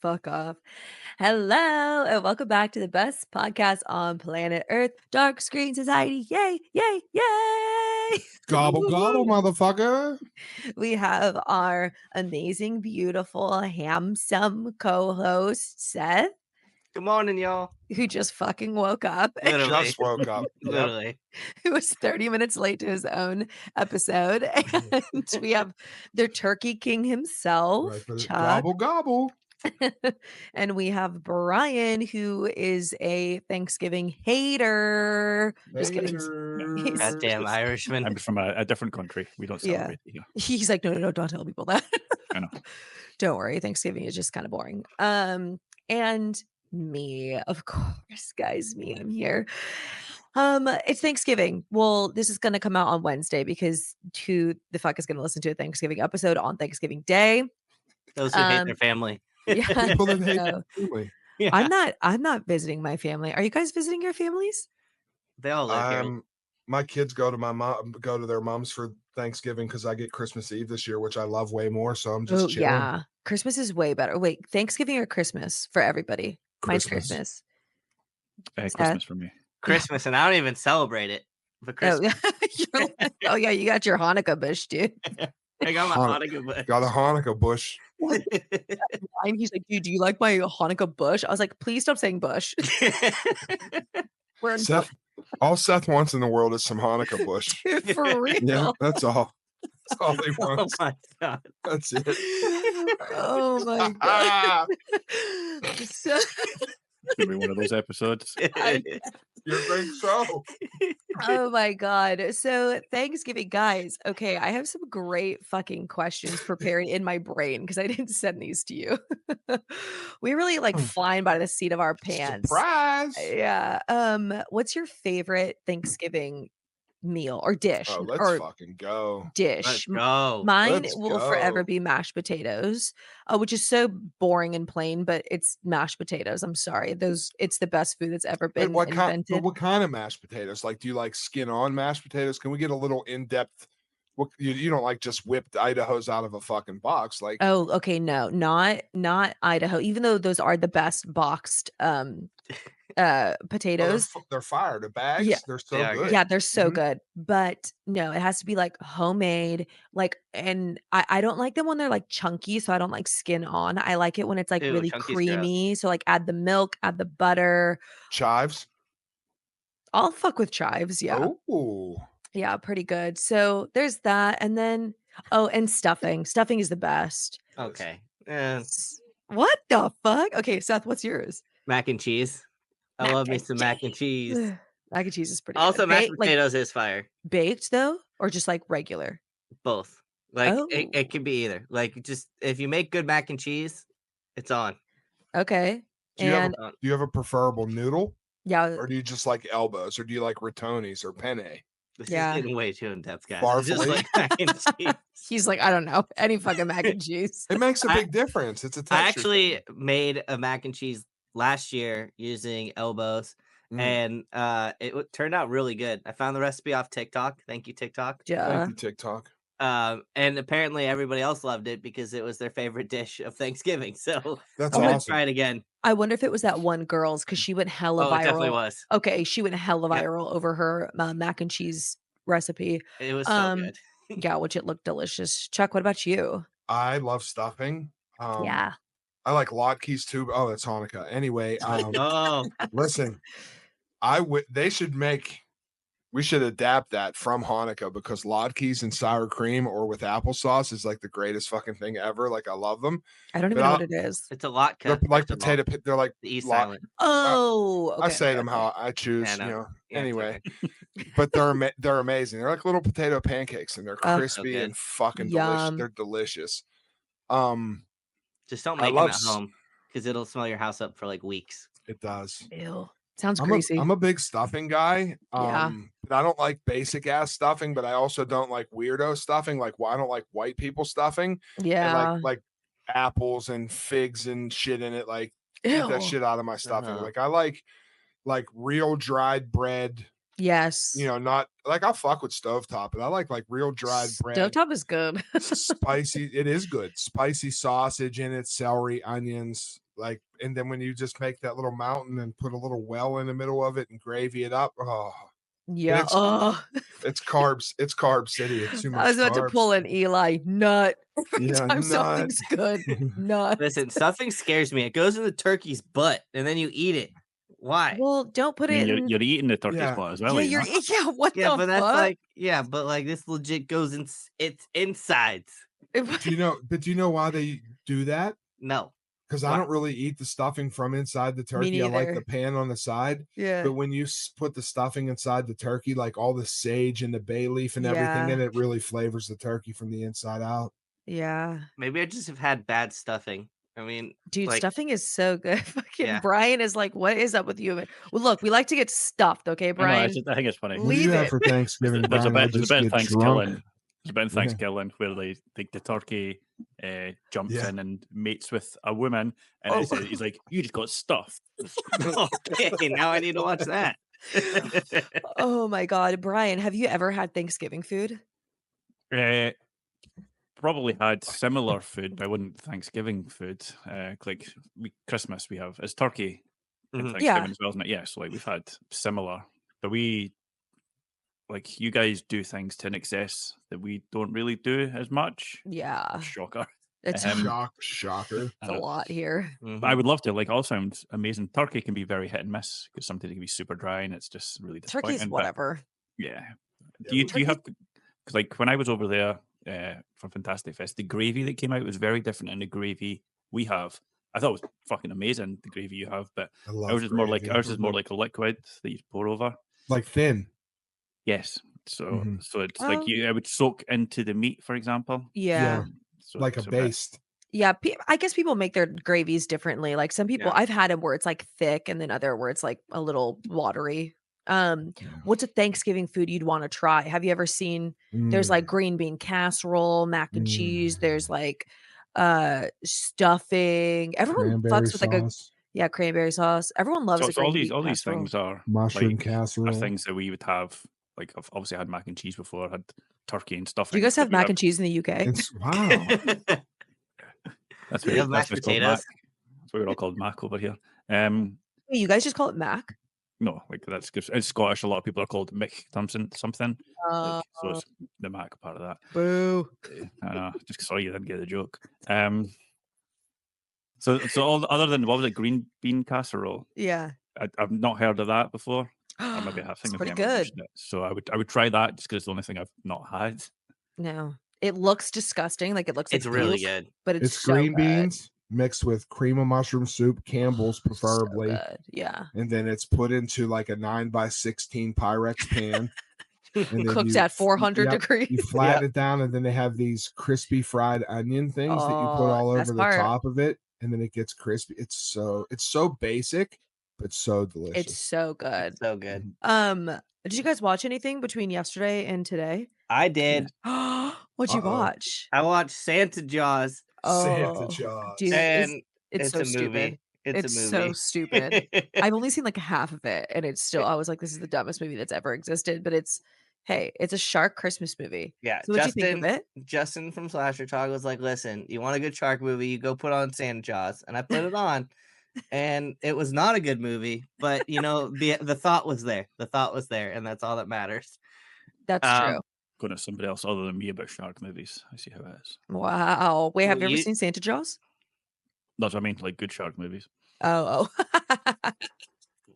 Fuck off. Hello, and welcome back to the best podcast on planet Earth, Dark Screen Society. Yay, yay, yay! Gobble, gobble, motherfucker. We have our amazing, beautiful, handsome co-host, Seth, Good morning, y'all. who just fucking woke up, Literally. Just woke up. Yep. Literally. who was 30 minutes late to his own episode. And we have the Turkey King himself, Right, but Chuck. gobble, gobble. And we have Brian, who is a Thanksgiving hater. Just kidding. He's- Goddamn Irishman. I'm from a different country. We don't Yeah. celebrate it here. He's like, no, don't tell people that. I know. Don't worry, Thanksgiving is just kind of boring. And me, of course, guys, I'm here. It's Thanksgiving. Well, this is gonna come out on Wednesday because who the fuck is gonna listen to a Thanksgiving episode on Thanksgiving Day? Those who hate their family. Yeah. People that hate So, their family. Yeah. I'm not visiting my family. Are you guys visiting your families? They all live here. My kids go to their mom's for Thanksgiving because I get Christmas Eve this year, which I love way more. So I'm just chilling. Yeah. Christmas is way better. Wait, Thanksgiving or Christmas for everybody? Mine's Christmas. Christmas for me. Christmas, and I don't even celebrate it. For Oh, Christmas. you're like, oh yeah, you got your Hanukkah bush, dude. I got my Hanukkah bush. Got a Hanukkah bush. And he's like, dude, do you like my Hanukkah bush? I was like, please stop saying bush. We're in All Seth wants in the world is some Hanukkah bush. for real. Yeah, that's all. That's all he Oh wants. my god. That's it. Oh my god. So, Maybe one of those episodes. You think so? oh my god. So Thanksgiving, guys. Okay, I have some great fucking questions prepared in my brain because I didn't send these to you. We really like flying by the seat of our pants. Surprise! Yeah. What's your favorite Thanksgiving meal or dish? Oh, let's or fucking go. dish. Let's go. Mine Let's will forever go. be mashed potatoes, which is so boring and plain, but it's mashed potatoes. I'm sorry. It's the best food that's ever Wait, been what invented. kind of mashed potatoes? Like, do you like skin on mashed potatoes? Can we get a little in depth? You don't like just whipped Idaho's out of a fucking box, like Oh, okay. No, not Idaho, even though those are the best boxed potatoes. they're fire. The bags, Yeah. they're so They are good. Yeah, they're so Mhm. good. But no, it has to be like homemade. Like, and I don't like them when they're like chunky, so I don't like skin on. I like it when it's like Ew, really chunky's gross. creamy. So like add the milk, add the butter. Chives. I'll fuck with chives. Yeah. Oh, Yeah, pretty good. So there's that. And then and stuffing. Stuffing is the best. Okay. What the fuck? Okay, Seth, what's yours? Mac and cheese. I love me some mac and cheese. Mac and cheese is pretty Also, good. mashed Like, potatoes is fire. baked though, or just like regular? Both. Like Oh. it can be either. Like just if you make good mac and cheese, it's on. Okay. do you, And do you have a preferable noodle, yeah, or do you just like elbows, or do you like ratonis or penne? This Yeah. is getting way too in depth, guys. Farfalle? It's just like mac and cheese. he's like, I don't know, any fucking mac and cheese. It makes a I- big difference. It's a texture. I actually made a mac and cheese last year using elbows, Mm. and it turned out really good. I found the recipe off TikTok. Thank you, TikTok. Yeah. Thank you, TikTok. And apparently everybody else loved it because it was their favorite dish of Thanksgiving. So That's I'm gonna awesome. try it again. I wonder if it was that one girl's because she went hella Oh, it definitely viral. was. Okay, she went hella Yeah. viral over her mac and cheese recipe. It was so Um, good. Yeah, which it looked delicious. Chuck, what about you? I love stuffing. Yeah. I like latkes too. Oh, that's Hanukkah. Anyway, Oh, listen, we should adapt that from Hanukkah because latkes and sour cream or with applesauce is like the greatest fucking thing ever. Like I love them. I don't even But know what it is. it's a lot. They're like potato. They're like The East lot- Island. Oh, I okay, say okay, them okay. how I choose. Yeah, I know. You know. Yeah, it's Anyway, okay. but they're amazing. They're like little potato pancakes and they're Oh, so crispy good. and fucking delicious. Yum. They're delicious. Just don't I make them love at home because it'll smell your house up for like weeks. It does. Ew. Sounds I'm greasy. a big stuffing guy. Yeah. But I don't like basic ass stuffing, but I also don't like weirdo stuffing. Like, I don't like white people stuffing. Yeah. And like apples and figs and shit in it. Like, get that Ew. shit out of my stuffing. Uh-huh. Like, I like real dried bread Yes. Not like I'll fuck with stovetop, but I like real dried bread. Stovetop is good. Spicy. It is good. Spicy sausage in it, celery, onions, and then when you just make that little mountain and put a little well in the middle of it and gravy it up. Oh, Yeah. It's- Oh, it's carbs. It's carb city. It's too much. I was about to carbs. pull an Eli nut. Every Yeah, time nut. something's good, nut. Listen, stuffing scares me. It goes in the turkey's butt, and then you eat it. Why? Well, don't put I it mean, in. you're eating the turkey's Yeah. butt as well. Yeah, are you you're. not? Yeah, what Yeah, the but that's fuck? but this legit goes in. It's insides. Do you know why they do that? No. Because I Why? don't really eat the stuffing from inside the turkey. I like the neither. pan on the side. Yeah. But when you put the stuffing inside the turkey, like all the sage and the bay leaf and everything Yeah. in it, really flavors the turkey from the inside out. Yeah. Maybe I just have had bad stuffing. I mean, Dude, like, stuffing is so good. Fucking Yeah. Brian is like, what is up with you? Well, look, we like to get stuffed, okay, I know. Brian? I think it's funny. What do you Leave have it. for Thanksgiving, There's a Brian? I'll bit. There's a just bit in get Thanksgiving. drunk. There's a bit in Yeah. Thanksgiving where the turkey jumps Yeah. in and mates with a woman, and Oh. he's like, "You just got stuffed." okay, now I need to watch that. Oh my God. Brian, have you ever had Thanksgiving food? Uh, probably had similar food, but I wouldn't Thanksgiving food. Like Christmas, we have it's turkey and Mhm. Thanksgiving Yeah. as well, isn't it? Yeah, so we've had similar, but you guys do things to an excess that we don't really do as much. Yeah. Shocker. It's, Shocker. it's a lot here. Mhm. But I would love to. Like, all sounds amazing. Turkey can be very hit and miss because sometimes it can be super dry and it's just really disappointing. Turkey's but whatever. yeah. Yeah, Do you Turkey- have because like when I was over there for Fantastic Fest, the gravy that came out was very different than the gravy we have. I thought it was fucking amazing the gravy you have, but I love ours is more like gravy. a liquid that you pour over. like thin. Yes. So Mhm. so it's Oh. like it would soak into the meat, for example. Yeah. So Like a it's bit- baste. Yeah. I guess people make their gravies differently. Like some people, Yeah. I've had them where it's like thick and then other where it's like a little watery. What's a Thanksgiving food you'd want to try? Have you ever seen there's like green bean casserole, mac and cheese, there's like stuffing. Everyone cranberry fucks with like sauce, cranberry sauce. Everyone loves So, a so all green these bean all these casserole. things are mushroom like, casserole. are things that we would have. Like I've obviously had mac and cheese before. Had turkey and stuff. Do you guys have mac and cheese in the UK? Wow. That's We what have that's mashed what's called potatoes. mac. That's what we're all called mac over here. Wait, you guys just call it mac? No, like that's good. It's Scottish. A lot of people are called Mick something. Uh, So it's the mac part of that. boo. I know. Just sorry you didn't get the joke. So all other than what was it, green bean casserole? Yeah. I've not heard of that before. Or maybe I have. It's Think pretty maybe I've good. mentioned it. So I would try that just because it's the only thing I've not had. No, it looks disgusting. Like it looks like It's really beef, good. but it's so green good. beans mixed with cream of mushroom soup, Campbell's So preferably, good. Yeah. and then it's put into like a 9x16 Pyrex pan. And then Cooked you at 400 yep, degrees. You flatten it down, and then they have these crispy fried onion things that you put Oh, all best over the part. top of it, and then it gets crispy. It's so basic, but so delicious. It's so good. So good. Did you guys watch anything between yesterday and today? I did. What'd you Uh-oh. watch? I watched Santa Jaws, Santa Oh, Jaws. dude, and it's so a stupid. movie. It's a so movie. stupid. I've only seen like half of it, and it's still. I was like, this is the dumbest movie that's ever existed. But it's a shark Christmas movie. Yeah, So what'd you think of it? Justin from Slasher Talk was like, "Listen, you want a good shark movie? You go put on Santa Jaws." And I put it on, and it was not a good movie. But the thought was there. The thought was there, and that's all that matters. That's true. Going to somebody else other than me about shark movies. I see how it is. Wow. Wait, have Well, you ever you- seen Santa Jaws? That's what I mean, like good shark movies. Oh.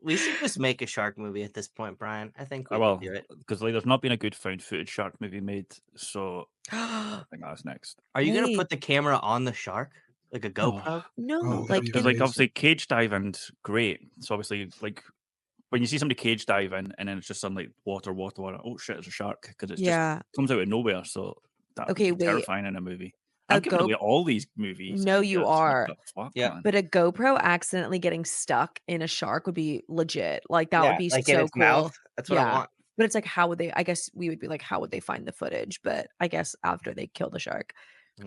We should just make a shark movie at this point, Brian. I think we Well, can do it. because like, there's not been a good found footage shark movie made, so I think that's next. Are you gonna Hey. put the camera on the shark like a GoPro? No, Oh, that'd like be Because in, like amazing. obviously cage diving's great. So obviously like when you see somebody cage diving and then it's just suddenly water. Oh shit, it's a shark because it yeah. just comes out of nowhere. So that would Okay, be wait. terrifying in a movie. A I'm giving Go- away all these movies. No, like you this. What are. the fuck, Yeah. man? But a GoPro accidentally getting stuck in a shark would be legit. Like that would be like so in its cool. mouth. That's what Yeah. I want. But it's like, how would they? I guess we would be like, how would they find the footage? But I guess after they kill the shark,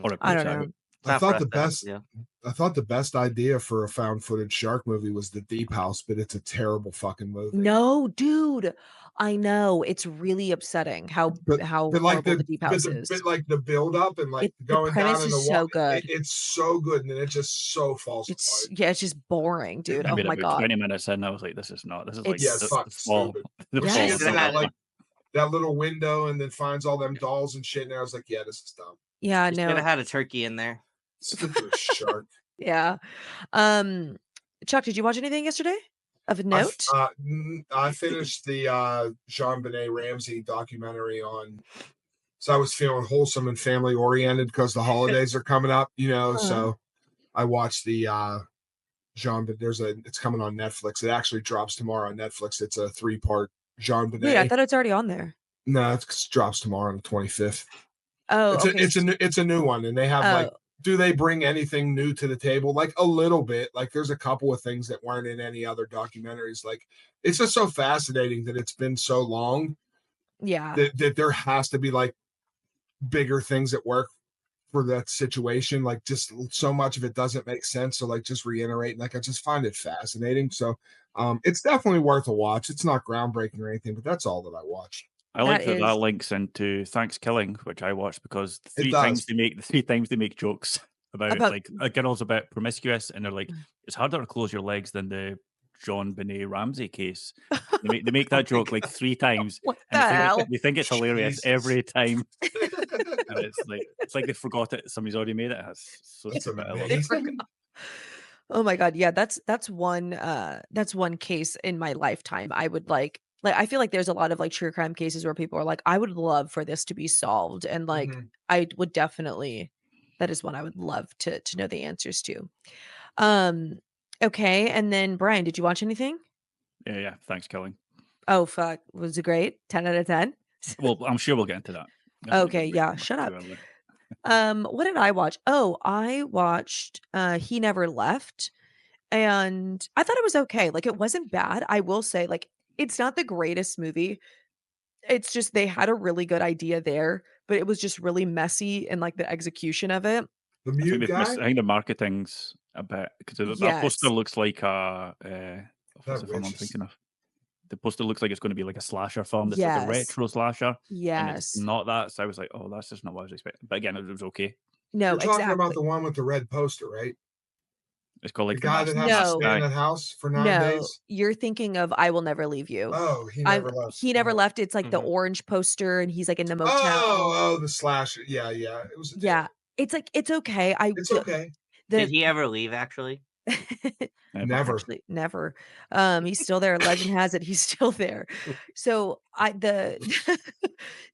Or a I don't pizza. know. It's I not for thought us the to have best. to do. I thought the best idea for a found footage shark movie was The Deep House, but it's a terrible fucking movie. No, dude. I know, it's really upsetting how But like horrible the Deep House is. the build up and like The going down premise in the is water, so good. it's so good, and then it just so falls It's apart. yeah, it's just boring, dude. I Oh made it my about god. 20 minutes in. I was like, this is not. This is like Yeah, it's It's the fucking fall. stupid. The When she fall. Yes. gets in Should've had that it. that little window and then finds all them dolls and shit, and I was like, yeah, this is dumb. Yeah, You should no. have had a turkey in there. Stupid shark. Yeah. Um, Chuck, did you watch anything yesterday of note? I finished the Jean Benet Ramsey documentary on. So I was feeling wholesome and family oriented because the holidays are coming up, you know. Uh-huh. So I watched the Jean. It's coming on Netflix. It actually drops tomorrow on Netflix. It's a 3-part Jean Wait, I Benet. thought it's already on there. No, it drops tomorrow on the 25th. Oh, okay. It's a new one, and they have like. Oh, Do they bring anything new to the table? Like a little bit. Like there's a couple of things that weren't in any other documentaries. Like it's just so fascinating that it's been so long yeah. that there has to be like bigger things at work for that situation. Like just so much of it doesn't make sense. So like just reiterate, like I just find it fascinating. So it's definitely worth a watch. It's not groundbreaking or anything, but that's all that I watched. I like That that that is links into Thanksgiving, which I watched because It three times does. the 3 times they make jokes about about like a girl's a bit promiscuous, and they're like, Mm. it's harder to close your legs than the John Benet Ramsey case. They make that joke like 3 times, what the and hell? they think it's hilarious Jesus. every time, and it's like they forgot it. Somebody's already made it. That's so That's stupid. I love They it. amazing. Oh my god, yeah, that's one case in my lifetime I would like I feel like there's a lot of like true crime cases where people are like, I would love for this to be solved. And like Mhm. I would definitely that is one I would love to know the answers to. Um okay, and then Brian, did you watch anything? Yeah. Thanksgiving. Oh fuck, was it great? 10 out of 10? Well, I'm sure we'll get into that. Okay, yeah, Much shut too up. early. What did I watch? Oh, I watched He Never Left. And I thought it was okay, like, it wasn't bad, I will say, like, it's not the greatest movie, it's just they had a really good idea there, but it was just really messy in, like, the execution of it. The I think mute they've missed. guy? I think the marketing's a bit because that poster Yes. looks like what's That the film I'm witch is- thinking of? The poster looks like it's going to be like a slasher film. That's like a Yes. retro slasher, and it's Yes. not that. So I was like, oh, that's just not what I was expecting. But again, it was okay. No, You're talking about exactly. the one with the red poster, right? It's called The like guy that Mask- has No. to Mask stay in Guy. that house for 9 No, days? you're thinking of I Will Never Leave You. Oh, he never left. He Never Left, it's like the Mhm. orange poster and he's, like, in the motel. Oh, the slasher. Yeah. It was Yeah, it's like it's okay, It's okay. Did he ever leave? Actually, Never. Actually, never. He's still there. Legend has it he's still there. So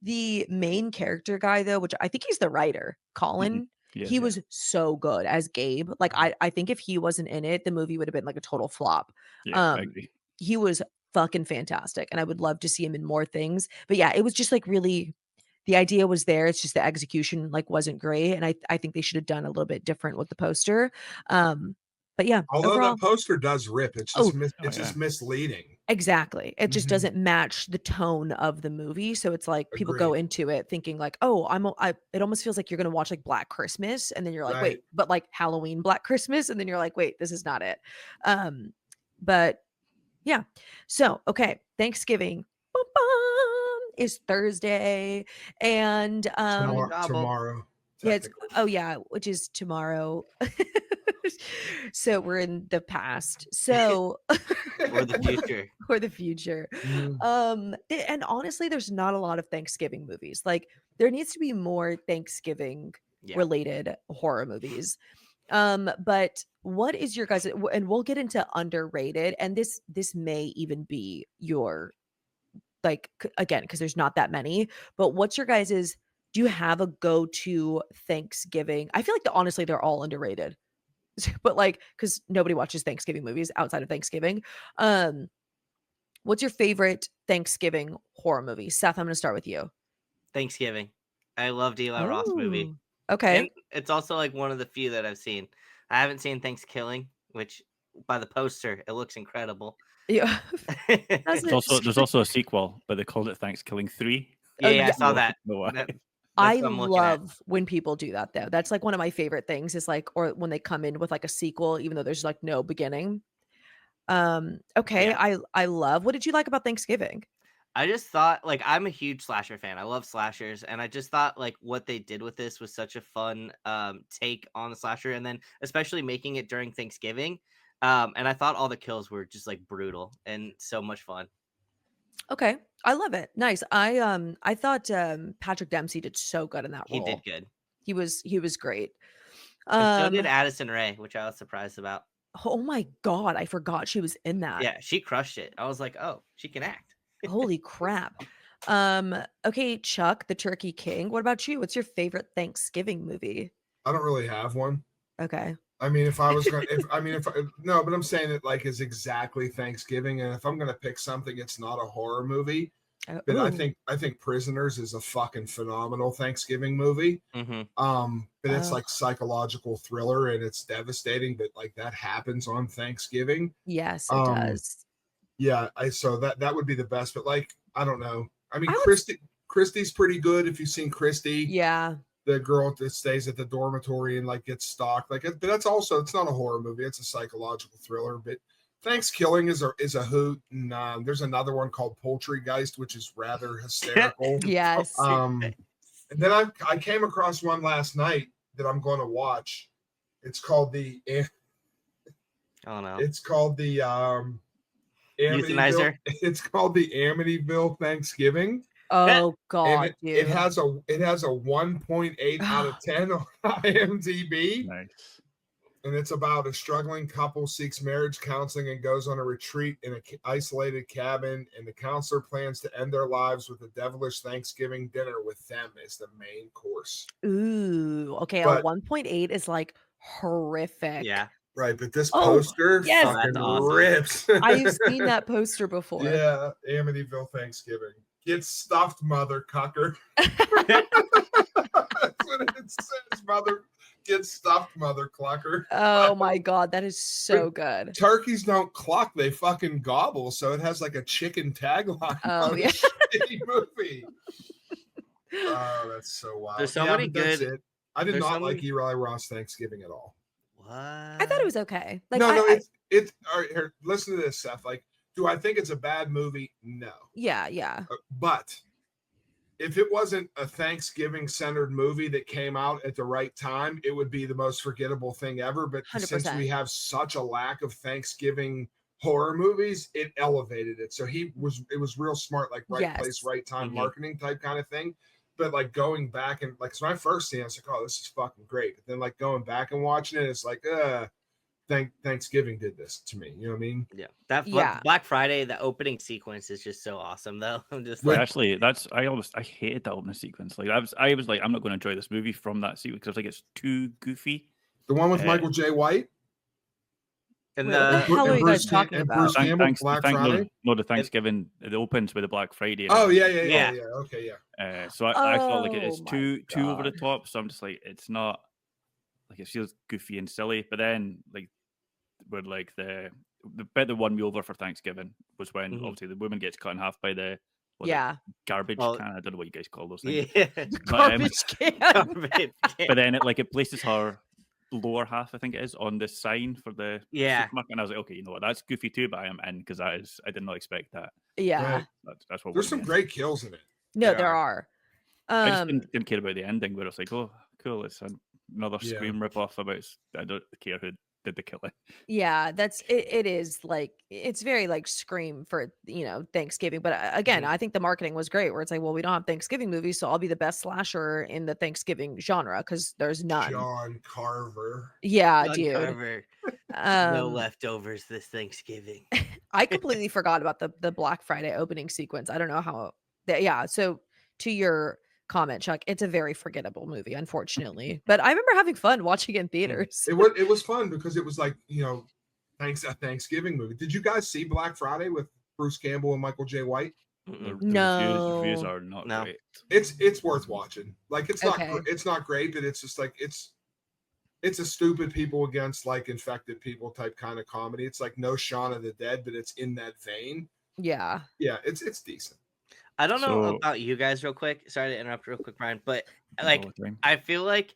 the main character guy though, which I think he's the writer, Colin, Yes, he yeah. was so good as Gabe. Like I think if he wasn't in it, the movie would have been like a total flop. Yeah, I Um, agree. he was fucking fantastic, and I would love to see him in more things. But yeah, it was just like really the idea was there. It's just the execution like wasn't great, and I think they should have done a little bit different with the poster. But yeah, Although overall, that poster does rip, it's Oh, just Oh, it's just yeah. misleading. exactly. It just Mhm. doesn't match the tone of the movie. So it's like people go Agreed. into it thinking like, oh, it almost feels like you're gonna watch like Black Christmas, and then you're like, Right. wait, but like Halloween Black Christmas, and then you're like, wait, this is not it. Um, but yeah. So okay, Thanksgiving bum, bum, is Thursday, and Tomorrow. yeah, it's technically. which is tomorrow. So we're in the past. So or the future. or the future. Mm. And honestly, there's not a lot of Thanksgiving movies. Like there needs to be more Thanksgiving Yeah. related horror movies. But what is your guys' and we'll get into underrated, and this may even be your like again because there's not that many, but what's your guys's do you have a go-to Thanksgiving? I feel like honestly they're all underrated. But like because nobody watches Thanksgiving movies outside of Thanksgiving. What's your favorite Thanksgiving horror movie? Seth, I'm gonna start with you. Thanksgiving. I loved Eli Roth's movie. Ooh, okay. And it's also like one of the few that I've seen. I haven't seen Thanksgiving, which by the poster it looks incredible. Yeah. yeah, There's also a sequel, but they called it Thanksgiving 3. I yeah. saw that. No why. That's I what I'm looking at. love when people do that though. That's like one of my favorite things is like or when they come in with like a sequel even though there's like no beginning. Okay, Yeah. I love. What did you like about Thanksgiving? I just thought, like, I'm a huge slasher fan. I love slashers, and I just thought, like, what they did with this was such a fun take on the slasher, and then especially making it during Thanksgiving. And I thought all the kills were just like brutal and so much fun. Okay. I love it. Nice. I thought Patrick Dempsey did so good in that He did role. good, He was great. and so did Um Addison Rae, which I was surprised about. oh my god, I forgot she was in that. Yeah, she crushed it. I was like, oh, she can act. Holy crap. Okay, Chuck, the Turkey King. What about you? What's your favorite Thanksgiving movie? I don't really have one. Okay. I mean, if I was going, if I mean, if I, no, but I'm saying it like is exactly Thanksgiving, and if I'm gonna pick something, it's not a horror movie. But I Ooh. think Prisoners is a fucking phenomenal Thanksgiving movie. Hmm. But it's Oh, like psychological thriller, and it's devastating. But like that happens on Thanksgiving. yes, it Um, does. yeah, I so that would be the best. But like, I don't know. I mean, I would Christie's pretty good. If you've seen Christie, yeah. the girl that stays at the dormitory and like gets stalked, like, but that's also it's not a horror movie. It's a psychological thriller. But Thanksgiving is a hoot. And there's another one called Poultrygeist, which is rather hysterical. Yes. And then I came across one last night that I'm going to watch. It's called the Oh no, it's called the Amityville. euthanizer. It's called the Amityville Thanksgiving, Oh and god, it dude. has a 1.8 out of 10 on IMDb, Nice. and it's about a struggling couple seeks marriage counseling and goes on a retreat in an isolated cabin, and the counselor plans to end their lives with a devilish Thanksgiving dinner with them as the main course. Ooh, okay, a But 1.8 is like horrific. Yeah. right, but this Oh, poster yes. Oh, that's fucking awesome. rips. I've seen that poster before. Yeah, Amityville Thanksgiving. Get stuffed, mother cucker. That's what it says, mother. Get stuffed, mother clucker. Oh my god, that is so good. Turkeys don't cluck, they fucking gobble. So it has like a chicken tagline Oh, on yeah. this shitty movie. Oh, that's so wild. There's so many but that's good- it. I did there's not so like many- Eli Ross Thanksgiving at all. What? I thought it was okay. Like, no, I it's all right, here, listen to this, Seth. Like, do I think it's a bad movie? No. yeah. But if it wasn't a Thanksgiving centered movie that came out at the right time, it would be the most forgettable thing ever. But since 100%. we have such a lack of Thanksgiving horror movies, it elevated it. So it was real smart, like right place, Yes. right time Mhm. marketing type kind of thing. But like going back and like, so when I first seen it, I was like, oh, this is fucking great. But then like going back and watching it, it's like, Thanksgiving did this to me. You know what I mean? Yeah, that Yeah. Black Friday, the opening sequence is just so awesome, though. I'm just Wait, like, Actually, I hated that opening sequence. Like I was like, I'm not going to enjoy this movie from that sequence because I was like, it's too goofy. The one with Michael J. White and Wait, what the the hell are you guys talking and about? Bruce Campbell, Black Friday. No, the Thanksgiving it opens with the Black Friday. and Oh yeah, everything. yeah. Yeah. Okay, yeah. So I felt like it's Oh my too over the God. top. So I'm just like, it's not like it feels goofy and silly. But then like where like the bit that won me over for Thanksgiving was when Mhm. obviously the woman gets cut in half by the Yeah. garbage Well, can. I don't know what you guys call those things. yeah, Garbage can. Garbage can. But then it places her lower half, I think it is, on the sign for the Yeah. supermarket. And I was like, okay, you know what, that's goofy too, but I am in because I did not expect that. Yeah. Right. That's what There's won some me in. great kills in it. No, There there are. I just didn't care about the ending where it's like, oh, cool, it's another Yeah. Scream ripoff about I don't care who did the killing. Yeah, that's it is like it's very like Scream for, Thanksgiving. But again, Mhm. I think the marketing was great where it's like, well, we don't have Thanksgiving movies, so I'll be the best slasher in the Thanksgiving genre because there's none. John Carver. Yeah, John dude. Carver, no Um, leftovers this Thanksgiving. I completely forgot about the Black Friday opening sequence. I don't know how yeah, so to your comment, Chuck, it's a very forgettable movie, unfortunately. But I remember having fun watching it in theaters. It was fun because it was like, a Thanksgiving movie. Did you guys see Black Friday with Bruce Campbell and Michael J. White? Mm-mm. The reviews No. are not No. great. It's worth watching. Like it's Okay. not great, but it's just like it's a stupid people against like infected people type kind of comedy. It's like no Shaun of the Dead, but it's in that vein. Yeah. Yeah, it's decent. I don't know So- about you guys real quick. Sorry to interrupt real quick, Brian, but all like the time. I feel like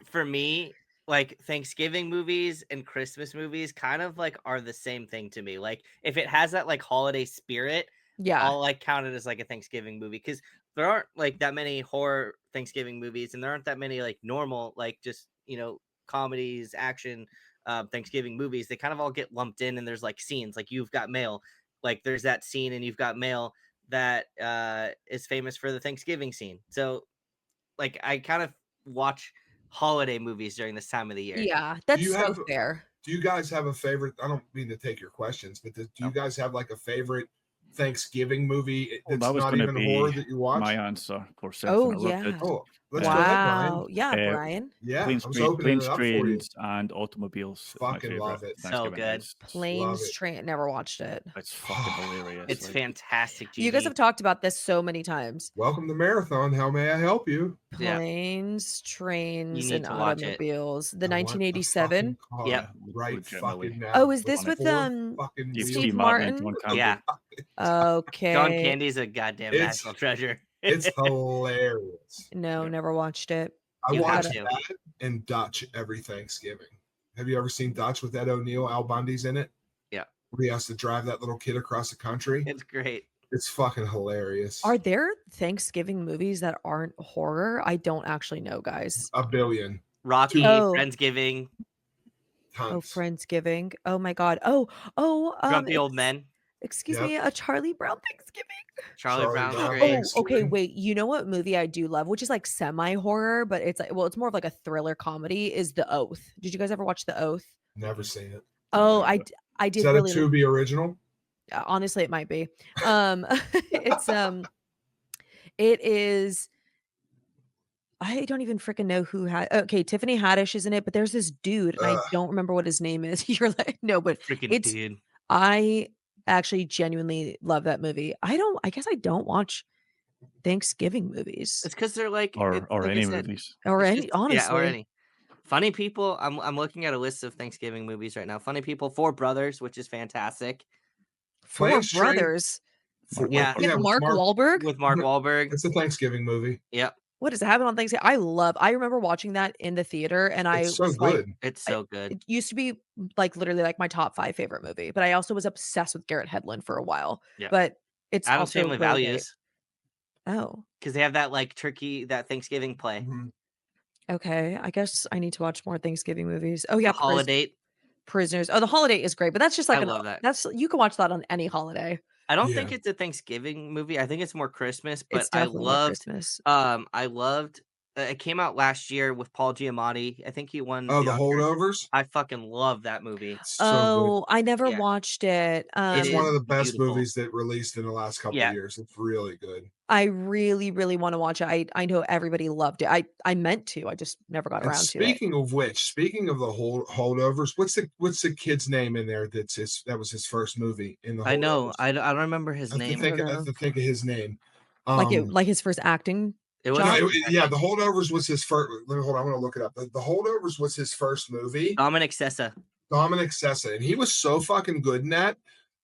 for me, like Thanksgiving movies and Christmas movies kind of like are the same thing to me. Like if it has that like holiday spirit, Yeah. I'll like count it as like a Thanksgiving movie because there aren't like that many horror Thanksgiving movies, and there aren't that many like normal like just comedies, action Thanksgiving movies. They kind of all get lumped in, and there's like scenes like You've Got Mail, like there's that scene in You've Got Mail that is famous for the Thanksgiving scene. So like I kind of watch holiday movies during this time of the year. Yeah, Do that's you so have fair. do you guys have a favorite? I don't mean to take your questions, but do you guys have like a favorite Thanksgiving movie Well, that's that was not going to even horror be that you watch? my answer for Oh, something I loved it. yeah. Oh, let's go ahead, Brian. Wow. Yeah, Uh, Brian. Yeah, Planes, I was opening planes, it up for you. trains, and automobiles. Is my Fucking favorite love it. So Thanksgiving. good. It's Planes, it. Train. Never watched it. fucking hilarious. It's like, fantastic. You guys GB. have talked about this so many times. Welcome to Marathon. How may I help you? Yeah. Planes, Trains, need and to watch it. automobiles. The I want a 1987. fucking car Yep. right Legitimately. fucking now. Oh, is this with with four fucking Steve, wheels. Steve Martin and Martin? John Candy. Yeah. John Okay. Candy's a goddamn It's- national treasure. It's hilarious. No, Yeah. never watched it. I You watch have to. that and Dutch every Thanksgiving. Have you ever seen Dutch with Ed O'Neill? Al Bundy's in it. Yeah. Where he has to drive that little kid across the country. It's great. It's fucking hilarious. Are there Thanksgiving movies that aren't horror? I don't actually know, guys. A billion Rocky, Oh. Friendsgiving, tons. Oh, Friendsgiving. Oh my God. Grumpy Old Men, Excuse Yep. me, a Charlie Brown Thanksgiving. Charlie Charlie Brown's Brown. great. Oh, Thanksgiving. okay. Wait. You know what movie I do love, which is like semi-horror, but it's like, well, it's more of like a thriller comedy, is The Oath. Did you guys ever watch The Oath? Never seen it. Oh, Yeah. I Is did that really a Tubi original? honestly, it might be. It's it is. I don't even freaking know who had. Okay, Tiffany Haddish is in it, but there's this dude, and I Ugh. don't remember what his name is. You're like, no, but Freaking it's. dude. I actually genuinely love that movie. I guess I don't watch Thanksgiving movies It's because they're like Or like I any said, movies. or it's any. just- Honestly, yeah, or any. Funny People. I'm looking at a list of Thanksgiving movies right now. Funny People, Four Brothers, which is fantastic. Four Planes, Train- Brothers Yeah. with with Mark Wahlberg. With Mark Wahlberg. It's a Thanksgiving movie. Yep. What does it happen on Thanksgiving? I remember watching that in the theater, and I It's so was like, good. It's so good. it used to be like literally like my top 5 favorite movie, but I also was obsessed with Garrett Hedlund for a while. Yeah. But it's Adam's also Family really great. Values. Oh, Because they have that like that Thanksgiving play. Mhm. okay. I guess I need to watch more Thanksgiving movies. Oh yeah, The Holiday. Prisoners. Oh, The Holiday is great, but that's just like I love that. that's you can watch that on any holiday. I don't Yeah. think it's a Thanksgiving movie. I think it's more Christmas. But It's I definitely more loved. Christmas. I loved. It came out last year with Paul Giamatti. I think he won. Oh, the Oscar. holdovers. I fucking love that movie. It's so Oh, I never Yeah. watched it. good. It's It one is of the best beautiful. movies that released in the last couple Yeah. of years. It's really good. I really, really want to watch it. I know everybody loved it. I meant to. I just never got And around to it. speaking of which, speaking of the holdovers, what's the kid's name in there? That was his first movie in the. I know. Holdovers? I don't remember his I have to name. think. don't I have know. to think of his name. Like his first acting. It was No, John? yeah, the holdovers was his first. Hold on, I'm gonna look it up. The holdovers was his first movie. Dominic Sessa. Dominic Sessa, and he was so fucking good in that.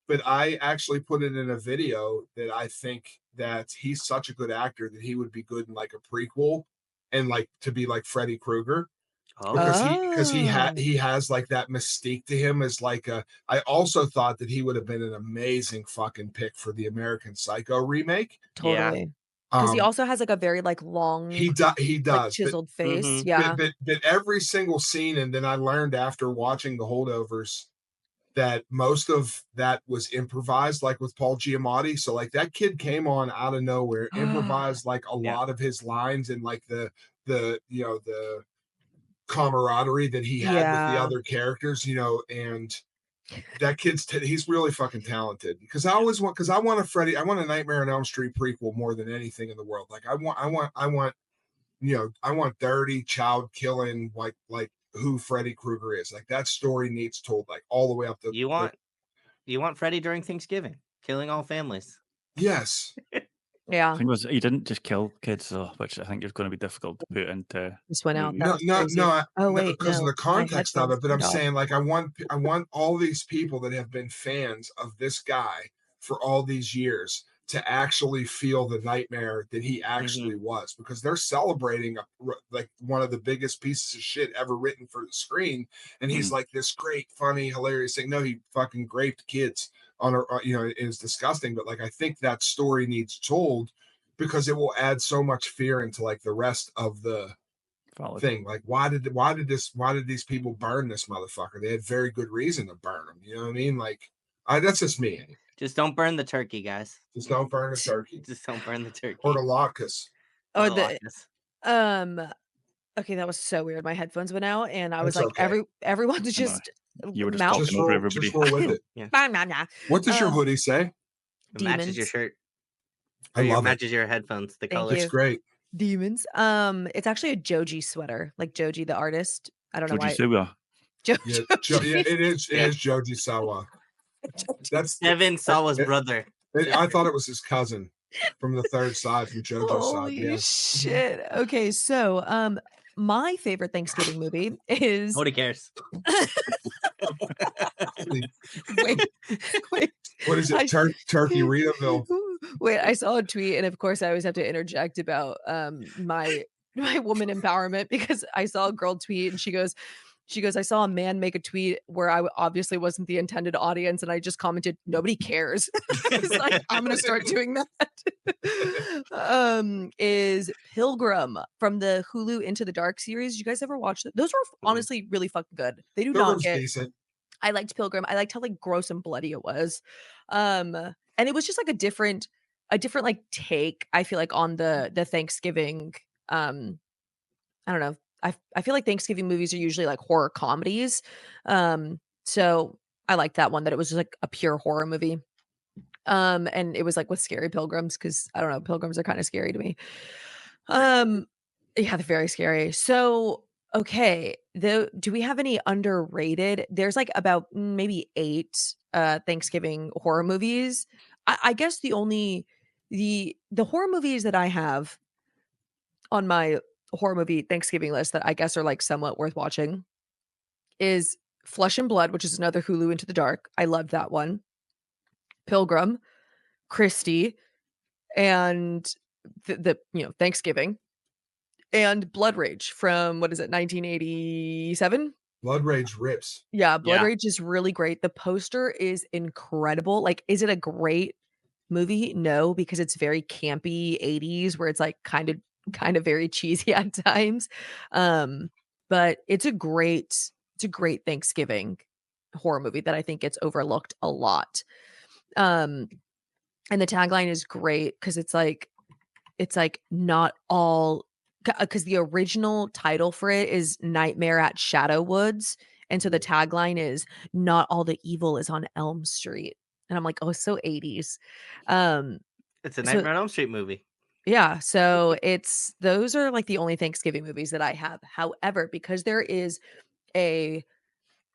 But I actually put it in a video that I think that he's such a good actor that he would be good in like a prequel, and like to be like Freddy Krueger. Oh, Because he Oh. has like that mystique to him as like a. I also thought that he would have been an amazing fucking pick for the American Psycho remake. Yeah. Totally. Because he Um, also has like a very like long, he like, does, but chiseled face. Mhm. Yeah. but every single scene, and then I learned after watching the holdovers that most of that was improvised, like with Paul Giamatti. So like that kid came on out of nowhere, improvised like a Yeah. lot of his lines, and like the the camaraderie that he had with the Yeah. other characters, and that kid's he's really fucking talented. Because I want a Nightmare on Elm Street prequel more than anything in the world. Like I want dirty child killing, like who Freddy Krueger is. Like that story needs told, like all the way up to You want Freddy during Thanksgiving, killing all families. yes. Yeah. The thing was, he didn't just kill kids, though, which I think is going to be difficult to put into. Just went out. movies. That No, was no, crazy. no. Oh wait, because of no, the my context of headphones it. But I'm turned off. saying, like, I want all these people that have been fans of this guy for all these years to actually feel the nightmare that he actually was, because they're celebrating like one of the biggest pieces of shit ever written for the screen, and he's like this great, funny, hilarious thing. No, he fucking raped kids on a, it is disgusting, but like I think that story needs told because it will add so much fear into like the rest of the Valid. thing. Like why did these people burn this motherfucker? They had very good reason to burn him. You know what I mean? Like that's just me. Just don't burn the turkey, guys. Just don't burn the turkey. Just don't burn the turkey. Or the locus. Oh, Or the locust. okay, that was so weird. My headphones went out, and I was That's like, okay. everyone's just You were just mouth. talking over everybody. Just roll with it. Nah, nah, nah. What does your hoodie say? It matches your Demons. shirt. I Or love it. matches your headphones. The Thank color. It's you. great. Demons. It's actually a Joji sweater, like Joji the artist. I don't know Joji why. Suwa. Yeah, it is Joji Sawa. That's Evan Sawa's brother. I thought it was his cousin from the third side, from JoJo's side. Holy Yeah. shit. Okay, so my favorite Thanksgiving movie is Nobody cares. wait. What is it? Turkey Ritaville. Wait, I saw a tweet, and of course I always have to interject about my woman empowerment, because I saw a girl tweet and she goes, I saw a man make a tweet where I obviously wasn't the intended audience, and I just commented, nobody cares. It's like, I'm gonna start doing that. Is Pilgrim from the Hulu Into the Dark series. You guys ever watch it? Those were honestly really fucking good. They do not get Decent. I liked Pilgrim. I liked how like gross and bloody it was. And it was just like a different like take, I feel like, on the Thanksgiving. I don't know. I feel like Thanksgiving movies are usually like horror comedies. So I liked that one, that it was just like a pure horror movie. And it was like with scary pilgrims, because I don't know, pilgrims are kind of scary to me. Yeah, they're very scary. So okay, do we have any underrated? There's like about maybe 8 Thanksgiving horror movies. I guess the horror movies that I have on my horror movie Thanksgiving list that I guess are like somewhat worth watching is Flesh and Blood, which is another Hulu Into the Dark. I loved that one. Pilgrim, Christie, and the Thanksgiving, and Blood Rage from, what is it, 1987? Blood Rage rips. Yeah, Blood Yeah. Rage is really great. The poster is incredible. Like, is it a great movie? No, because it's very campy 80s, where it's like kind of very cheesy at times. But it's a great Thanksgiving horror movie that I think gets overlooked a lot. And the tagline is great, because it's like not all, because the original title for it is Nightmare at Shadow Woods, and so the tagline is not all the evil is on Elm Street. And I'm like, oh, so 80s. It's a Nightmare on Elm Street movie. Yeah, so those are like the only Thanksgiving movies that I have. However, because there is a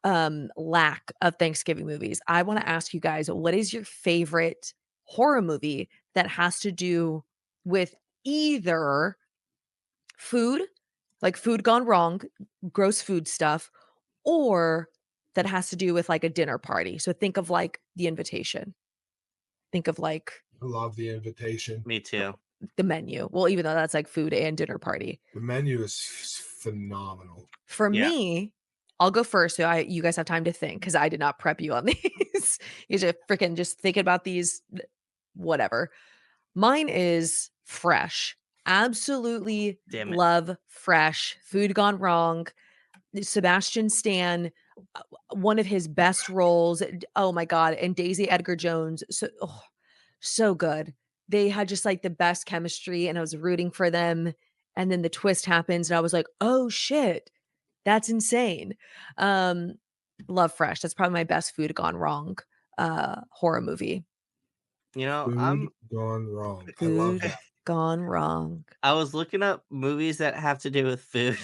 lack of Thanksgiving movies, I want to ask you guys, what is your favorite horror movie that has to do with either food, like food gone wrong, gross food stuff, or that has to do with like a dinner party? So think of like The Invitation. Think of like I love The Invitation. Me too. The Menu. Well, even though that's like food and dinner party. The Menu is phenomenal. For Yeah. me, I'll go first, so you guys have time to think, because I did not prep you on these. You just freaking just thinking about these, whatever. Mine is Fresh. Absolutely Damn it. love Fresh. Food Gone Wrong. Sebastian Stan, one of his best roles. Oh my God. And Daisy Edgar Jones. So good. They had just like the best chemistry, and I was rooting for them. And then the twist happens, and I was like, oh shit, that's insane. Love Fresh. That's probably my best Food Gone Wrong horror movie. You know, Food Gone Wrong. I love Food that. Gone Wrong. I was looking up movies that have to do with food,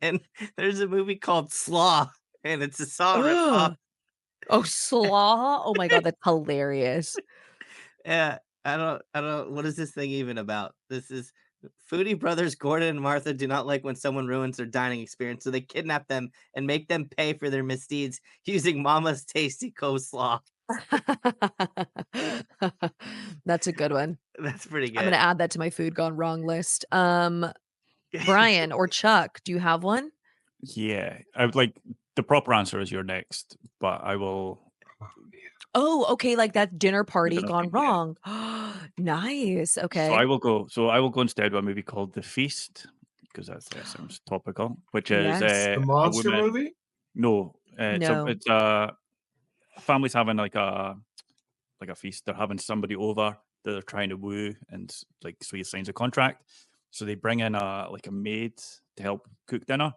and there's a movie called Slaw, and it's a Saw ripoff. Oh, Slaw. Oh my God, that's hilarious. Yeah, I don't. What is this thing even about? This is Foodie brothers Gordon and Martha do not like when someone ruins their dining experience, so they kidnap them and make them pay for their misdeeds using Mama's tasty coleslaw. That's a good one. That's pretty I'm gonna good. add that to my food gone wrong list. Brian or Chuck, do you have one? Yeah, I would like the proper answer is you're next, but I will. Oh, man. Oh, okay, like that dinner The party dinner gone thing, yeah. wrong. Nice. So I Okay. will go. So I will go instead with a movie called The Feast because that sounds topical. Which is Yes. The a monster woman. movie? No, No. it's a family's having like a feast. They're having somebody over that they're trying to woo, and like so he signs a contract. So they bring in a maid to help cook dinner.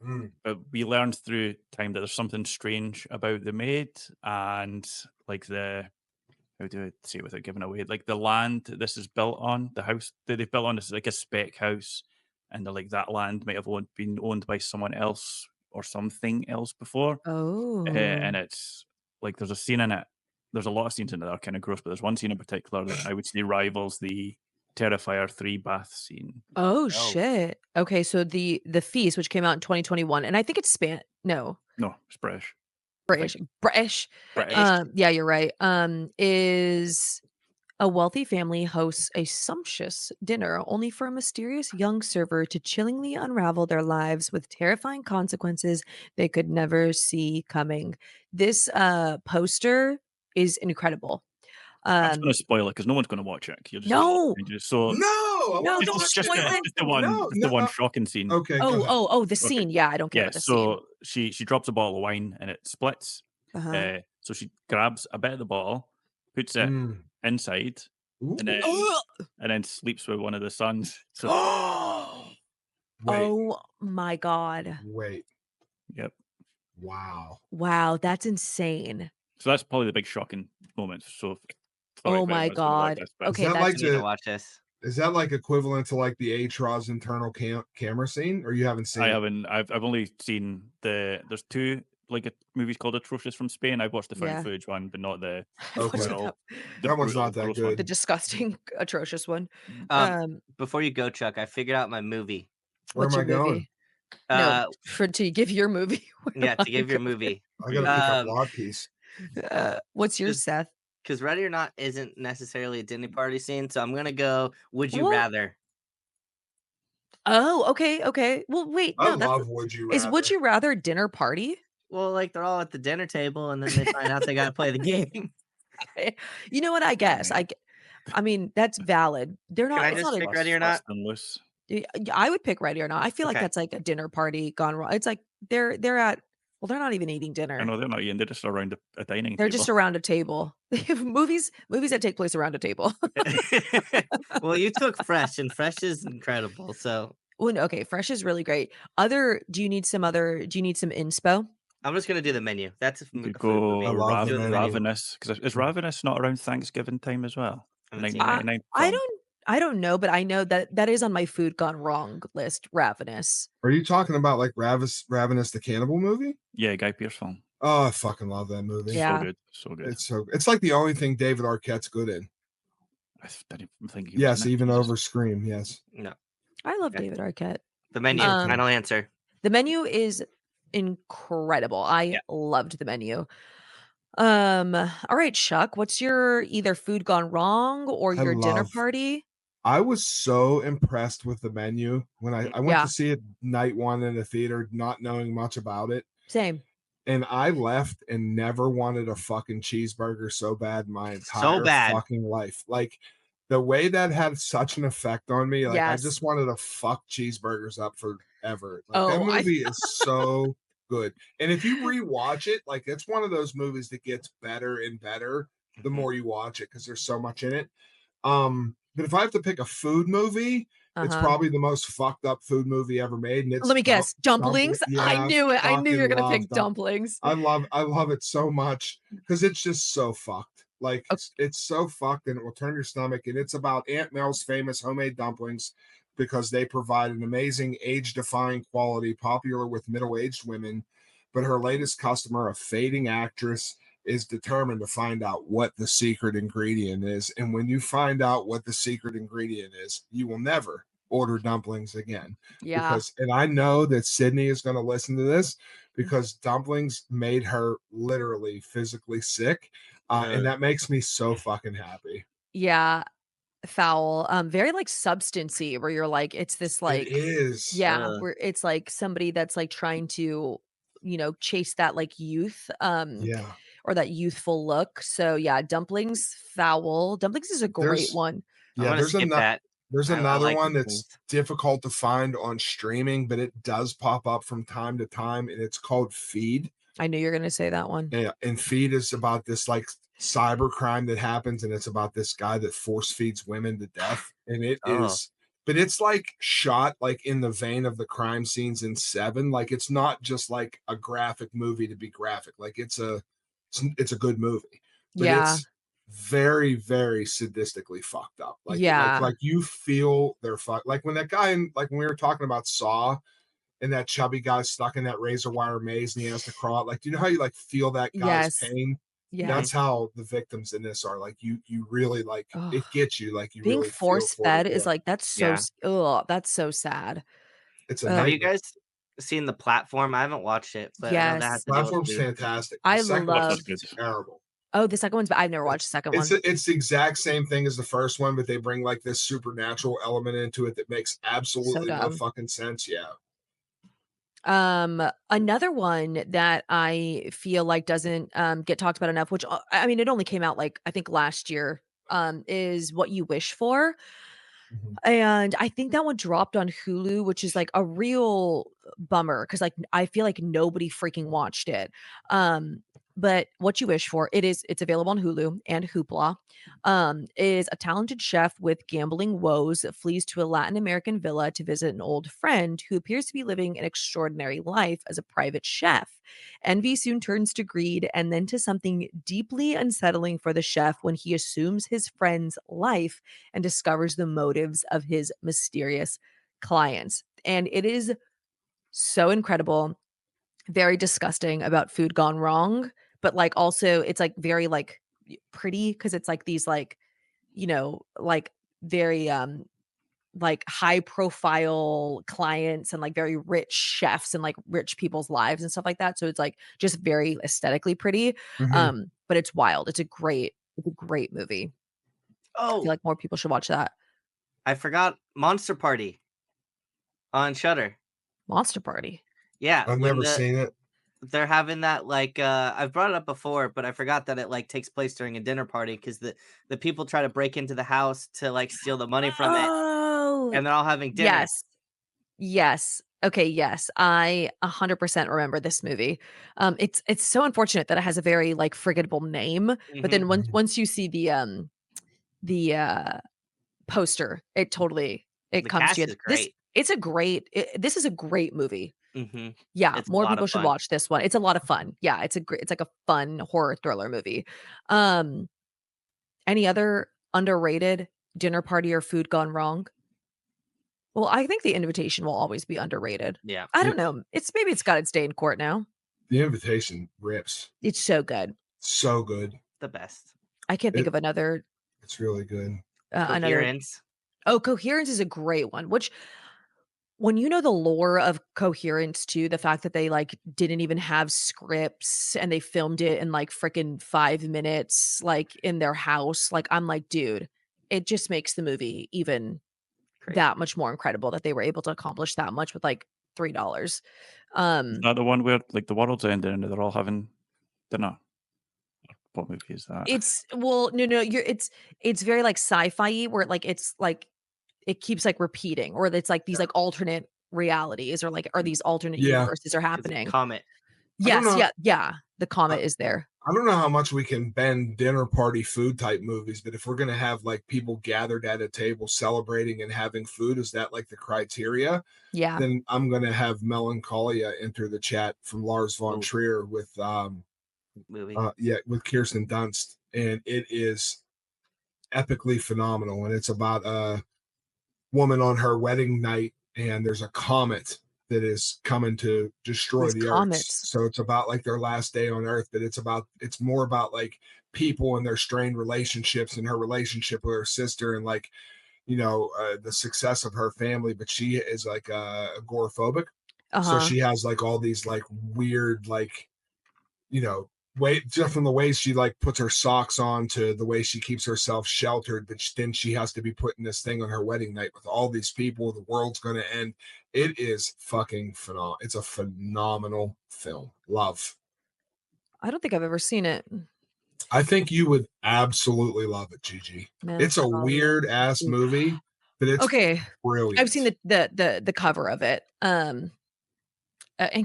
Mm. But we learned through time that there's something strange about the maid and like the how do I say it without giving away? Like the land this is built on, the house that they've built on is like a spec house, and they're like that land might have been owned by someone else or something else before. And Oh. it's like there's a scene in it. There's a lot of scenes in it that are kind of gross, but there's one scene in particular that I would say rivals the Terrifier 3 bath scene. Oh, Oh, shit. Okay, so the Feast, which came out in 2021, and I think it's no, No, it's British, I think. British. British. British. Yeah, you're right. Is a wealthy family hosts a sumptuous dinner only for a mysterious young server to chillingly unravel their lives with terrifying consequences they could never see coming. This poster is incredible. I'm just Um gonna spoil it because no one's gonna watch it. You're just no, No, I no, want to don't watch spoil it. it. No, just the one no. shocking scene. Okay, go Oh, ahead. oh, oh, the Okay. scene. Yeah, I don't care Yeah, about the scene. so she drops a bottle of wine and it splits. Uh-huh. So she grabs a bit of the bottle, puts it Mm. inside, and then Ooh. sleeps with one of the sons. So Wait, Oh my god. wait. yep. Wow. Wow, that's insane. So that's probably the big shocking moment. So sorry Oh if my anyone's gonna watch god. this, but Is Okay, that that's like I need to the watch this. is that like equivalent to like the Atros internal camera scene, or you haven't seen I it? haven't. I've only seen there's two like movies called Atrocious from Spain. I've watched the found yeah. footage one, but not the I've watched Okay, brutal that one's not that gross the good. one. disgusting, atrocious one. Um, Um, Before you go, Chuck, I figured out my movie. Where am what's I your going? movie? No, Uh, for to give your movie. Where yeah, am to I give your movie. I gotta pick up Um, Log Piece. What's yours, because Seth? Ready or Not isn't necessarily a dinner party scene, so I'm gonna go. Would you What? rather? Oh, okay, okay. Well, wait, I no, that's love Would You is Would Rather. You Rather dinner party? Well, like they're all at the dinner table, and then they find out they gotta play the game. You know what? I guess I mean that's valid. They're Can not. I It's just not a. pick Ready or Fast Not? and loose. I would pick Ready or Not. I feel like Okay. that's like a dinner party gone wrong. It's like they're at. Well, they're not even eating I dinner. know they're not eating; they're just around a dining They're table. just around a table. They have movies that take place around a table. Well, you took Fresh, and Fresh is incredible. So Well, no, okay, fresh is really great. Do you need some inspo? I'm just gonna do the menu. That's a, You could a food go I movie. love the Do the menu. menu. Ravenous because is Ravenous not around Thanksgiving time as well? I haven't seen it. 1999 I film. don't know, but I know that that is on my food gone wrong list, Ravenous. Are you talking about like Ravenous the Cannibal movie? Yeah, Guy Pearce film. Oh, I fucking love that movie. Yeah. So good, so good. It's like the only thing David Arquette's good in. Didn't even think he was Yes, in it. even Jesus. over Scream. Yes. No. I love Okay. David Arquette. The menu. Um, Final answer. The menu is incredible. I Yeah. loved the menu. All right, Chuck, what's your either food gone wrong or I your dinner love party? I was so impressed with the menu when I went Yeah, to see it night one in the theater, not knowing much about it. same. And I left and never wanted a fucking cheeseburger so bad in my So entire bad. fucking life. Like the way that had such an effect on me, like I Yes. just wanted to fuck cheeseburgers up forever. Like that Oh, movie is so good. And if you rewatch it, like it's one of those movies that gets better and better the Mhm. more you watch it because there's so much in it. But if I have to pick a food movie, it's uh-huh. probably the most fucked up food movie ever made, and it's Let me guess. Dumplings? I Yeah, knew it. I knew you were fucking gonna love pick dump. dumplings. I love it so much because it's just so fucked. Like Ok it's so fucked, and it will turn your stomach. And it's about Aunt Mel's famous homemade dumplings because they provide an amazing age-defying quality, popular with middle-aged women. But her latest customer, a fading actress, is determined to find out what the secret ingredient is. And when you find out what the secret ingredient is, you will never order dumplings again. Yeah. And I know that Sydney is going to listen to this because dumplings made her literally physically sick. And that makes me so fucking happy. Yeah, foul. Very like substancy where you're like, it's this It like, is. yeah, where it's like somebody that's like trying to, chase that like youth, Yeah. or that youthful look. So yeah, dumplings, foul. Dumplings is a great There's one. I'm yeah, gonna skip that. there's I another like one these that's things. difficult to find on streaming, but it does pop up from time to time, and it's called Feed. I knew you're gonna say that one. Yeah, and Feed is about this like cyber crime that happens, and it's about this guy that force feeds women to death. And it Oh. is, but it's like shot like in the vein of the crime scenes in Seven. Like it's not just like a graphic movie to be graphic. Like it's a good movie, but Yeah. it's very, very sadistically fucked up. Yeah. Like you feel they're fucked. Like when that guy like when we were talking about Saw, and that chubby guy stuck in that razor wire maze and he has to crawl. Like, do you know how you like feel that guy's Yes. pain? Yes. That's how the victims in this are. Like you really like Ugh. it gets you. Like you Being really feel force for fed it. is Yeah. like that's so Yeah. that's so sad. It's a Ugh. Have you nightmare. guys seen The Platform? I haven't watched it, but I know that Yes. has to deal with Platform's food. fantastic. The I second love one's good. terrible. Oh, the second one's I've never watched the second one. It's the exact same thing as the first one, but they bring like this supernatural element into it that makes absolutely no dumb. fucking sense. Yeah. Another one that I feel like doesn't get talked about enough, which I mean, it only came out like I think last year, is What You Wish For. Mhm. And I think that one dropped on Hulu, which is like a real bummer because like I feel like nobody freaking watched it. But What You Wish For, it's available on Hulu and Hoopla. Is a talented chef with gambling woes flees to a Latin American villa to visit an old friend who appears to be living an extraordinary life as a private chef. Envy soon turns to greed and then to something deeply unsettling for the chef when he assumes his friend's life and discovers the motives of his mysterious clients. And it is so incredible, very disgusting about food gone wrong, but like also it's like very like pretty because it's like these like, like very like high profile clients and like very rich chefs and like rich people's lives and stuff like that. So it's like just very aesthetically pretty. Mhm. But it's wild. It's a great movie. I feel Oh, like more people should watch that. I forgot Monster Party on Shudder. Monster Party. Yeah, I've when never seen it. they're having that like I've brought it up before, but I forgot that it like takes place during a dinner party because the people try to break into the house to like steal the money from it, Oh, and they're all having dinner. yes. Yes. Okay, yes. I 100% remember this movie. It's so unfortunate that it has a very like forgettable name, but then Mhm. once you see the poster, it The comes to cast you. is great. This is a great movie. Mhm. Yeah, It's a more lot people of should fun. watch this one. It's a lot of fun. Yeah, it's like a fun horror thriller movie. Um, any other underrated dinner party or food gone wrong? Well, I think The Invitation will always be underrated. Yeah, I Yeah. don't know. Maybe it's got its day in court now. The Invitation rips. It's so good. So good. the best. I can't think It- of another It's really good. another. Coherence. Oh, Coherence is a great one. Which when you know the lore of Coherence too, the fact that they like didn't even have scripts and they filmed it in like freaking 5 minutes like in their house, like I'm like, dude, it just makes the movie even Crazy. that much more incredible that they were able to accomplish that much with like $3. Is that the one where like the world's ending and they're all having dinner? What movie is that? It's well, no, it's very like sci-fi where like it's like it keeps like repeating or it's like these like alternate realities or like are these alternate Yeah. universes are It's a happening. comet. I don't Yes, know. yeah. The comet is there. I don't know how much we can bend dinner party food type movies, but if we're gonna have like people gathered at a table celebrating and having food, is that like the criteria? Yeah. Then I'm gonna have Melancholia enter the chat from Lars von Ooh. Trier with Movie. with Kirsten Dunst, and it is epically phenomenal. And it's about a woman on her wedding night, and there's a comet that is coming to destroy These the comets. earth. So it's about like their last day on earth, but it's more about like people and their strained relationships and her relationship with her sister and like the success of her family. But she is like agoraphobic, so Uh-huh. she has like all these like weird like way, just from the way she like puts her socks on to the way she keeps herself sheltered, but then she has to be putting this thing on her wedding night with all these people. The world's going to end. It is fucking phenomenal. It's a phenomenal film. Love. I don't think I've ever seen it. I think you would absolutely love it, Gigi. It's a weird ass movie, but it's okay. brilliant. I've seen the cover of it. And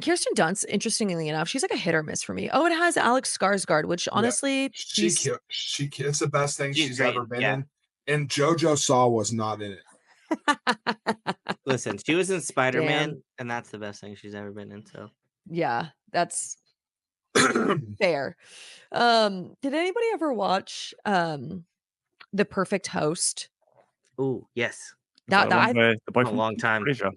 Kirsten Dunst, interestingly enough, she's like a hit or miss for me. Oh, it has Alex Skarsgård, which honestly, it's the best thing she's great, ever been in. And JoJo Saw was not in it. Listen, she was in Spider-Man, Damn. and that's the best thing she's ever been in. So yeah, that's fair. Did anybody ever watch The Perfect Host? ooh, yes, That the boy a from long time. Frasier.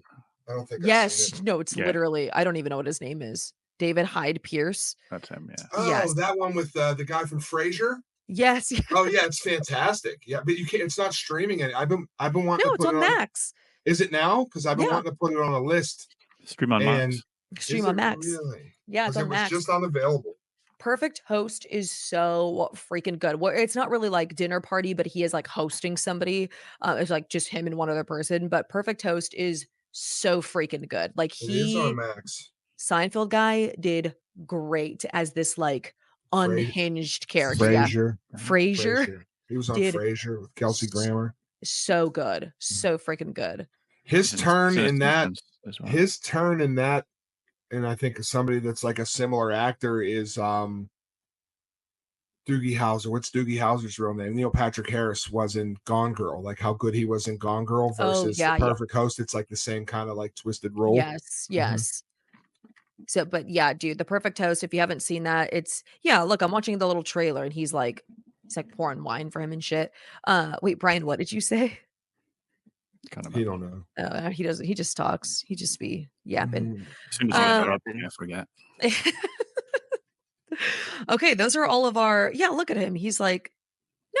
I don't think I've seen yes, it. no, it's Yeah. literally, I don't even know what his name is. David Hyde Pierce. That's him. Yeah. Oh, Yes. that one with the guy from Frasier. Yes. Oh yeah, it's fantastic. Yeah, but you can't. It's not streaming it. I've been wanting No, to it's put on it on. Max. Is it now? Because I've been Yeah. wanting to put it on a list. Stream on And Max. Stream is on it Max. Really? Yeah, it's 'Cause on it was Max. just unavailable. Perfect Host is so freaking good. It's not really like dinner party, but he is like hosting somebody. It's like just him and one other person. But Perfect Host is so freaking good. Like It is on Max. Seinfeld guy did great as this like unhinged character. Frasier. Yeah. Frasier He was on did Frasier with Kelsey Grammer. so good, so freaking good. His turn in that. as well. His turn in that, and I think somebody that's like a similar actor is Doogie Howser. What's Doogie Howser's real name? Neil Patrick Harris was in Gone Girl. Like how good he was in Gone Girl versus yeah, The Perfect Host. It's like the same kind of like twisted role. Yes. So, but yeah, dude, The Perfect Host. If you haven't seen that, it's look, I'm watching the little trailer, and he's like pouring wine for him and shit. Wait, Brian, what did you say? He don't know. He doesn't. He just talks. He just be yapping. As soon as you get up, I forget. Okay, those are all of our. Yeah, look at him. He's like,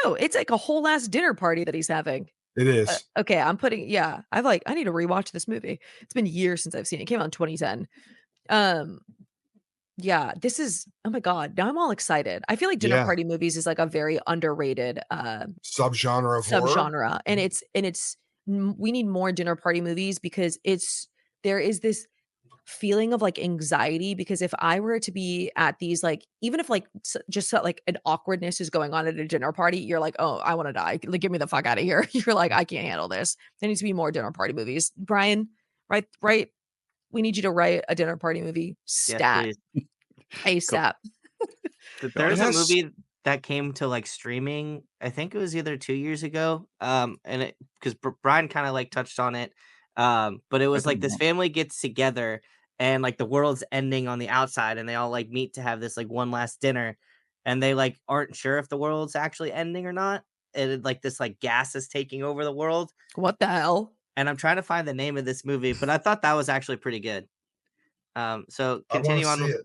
no, it's like a whole ass dinner party that he's having. It is. Okay, I'm putting. Yeah, I need to rewatch this movie. It's been years since I've seen it. It came out in 2010. Yeah, this is. Oh my god, now I'm all excited. I feel like dinner party movies is like a very underrated subgenre of horror. And it's we need more dinner party movies because there is this feeling of like anxiety, because if I were to be at these, like, even if like just like an awkwardness is going on at a dinner party, you're like, oh, I want to die, like, get me the fuck out of here. You're like, I can't handle this. There needs to be more dinner party movies. Brian, right, we need you to write a dinner party movie stat ASAP. There's a movie that came to like streaming, I think it was either 2 years ago, and it, because Brian kind of like touched on it, but it was like this family gets together and like the world's ending on the outside, and they all like meet to have this like one last dinner, and they like aren't sure if the world's actually ending or not, and like this like gas is taking over the world. What the hell? And I'm trying to find the name of this movie, but I thought that was actually pretty good. So continue on with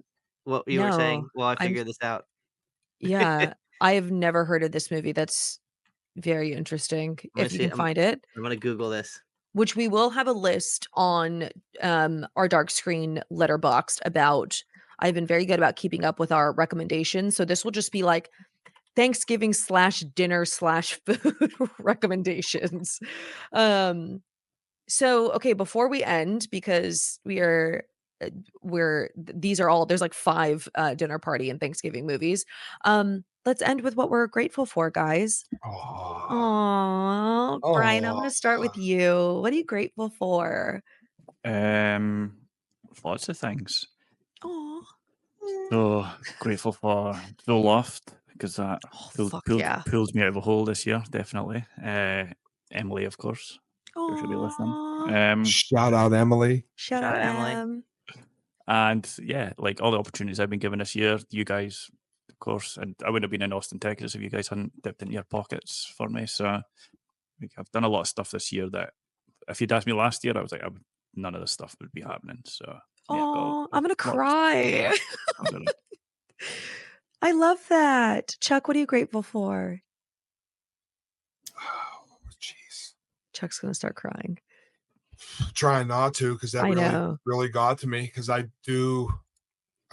what you were saying while I figure this out. Yeah, I have never heard of this movie. That's very interesting. If you can find it, I'm gonna Google this. Which we will have a list on our Dark Screen Letterboxd about. I've been very good about keeping up with our recommendations, so this will just be like Thanksgiving / dinner / food recommendations. So okay, before we end, because these are all, there's like 5 dinner party and Thanksgiving movies. Let's end with what we're grateful for, guys. Aww. Brian, I'm gonna start with you. What are you grateful for? Lots of things. Aww. So grateful for Full Loft, because that pulls me out of a hole this year, definitely. Emily, of course. Who should be listening. Shout out Emily. Shout out Emily. And yeah, like all the opportunities I've been given this year, you guys, of course, and I wouldn't have been in Austin, Texas if you guys hadn't dipped into your pockets for me. So I've done a lot of stuff this year that if you'd asked me last year, I was like, none of this stuff would be happening. So I'm gonna cry. I love that. Chuck, what are you grateful for? Oh, jeez. Chuck's gonna start crying. Trying not to, because that really got to me, because I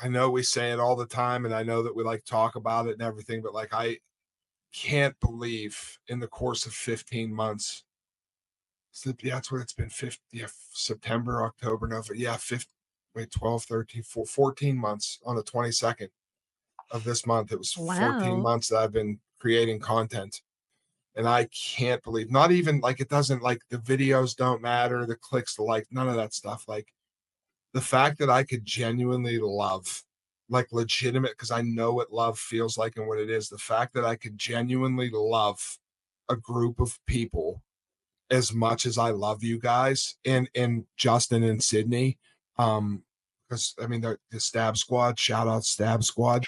I know we say it all the time, and I know that we like talk about it and everything, but like I can't believe in the course of 15 months. So yeah, that's what it's been. 50, yeah, September, October, November. Yeah, 50, wait, 12, 13, 14 months on the 22nd of this month. It was 14 Wow. months that I've been creating content. And I can't believe, not even like it doesn't like the videos don't matter, the clicks, the like, none of that stuff. Like the fact that I could genuinely love, like legitimate, because I know what love feels like and what it is. The fact that I could genuinely love a group of people as much as I love you guys and Justin and Sydney. Because I mean the Stab Squad, shout out Stab Squad.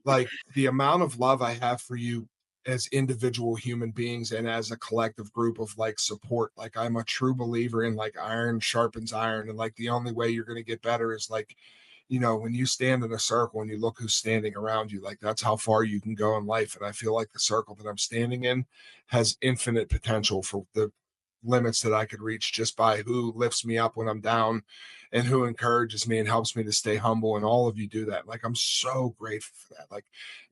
Like the amount of love I have for you as individual human beings and as a collective group of like support. Like I'm a true believer in like iron sharpens iron. And like the only way you're gonna get better is like, you know, when you stand in a circle and you look who's standing around you, like that's how far you can go in life. And I feel like the circle that I'm standing in has infinite potential for the limits that I could reach just by who lifts me up when I'm down and who encourages me and helps me to stay humble. And all of you do that. Like I'm so grateful for that.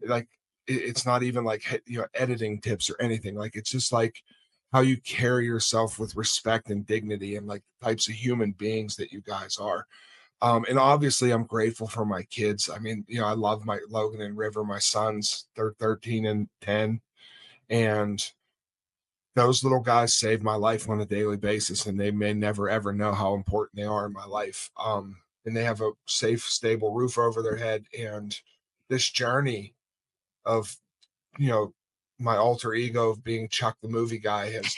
Like it's not even like, you know, editing tips or anything. Like it's just like how you carry yourself with respect and dignity and like the types of human beings that you guys are. And obviously I'm grateful for my kids. I mean, you know, I love my Logan and River, my sons. They're 13 and 10. And those little guys save my life on a daily basis, and they may never ever know how important they are in my life. And they have a safe, stable roof over their head. And this journey of, you know, my alter ego of being Chuck the movie guy has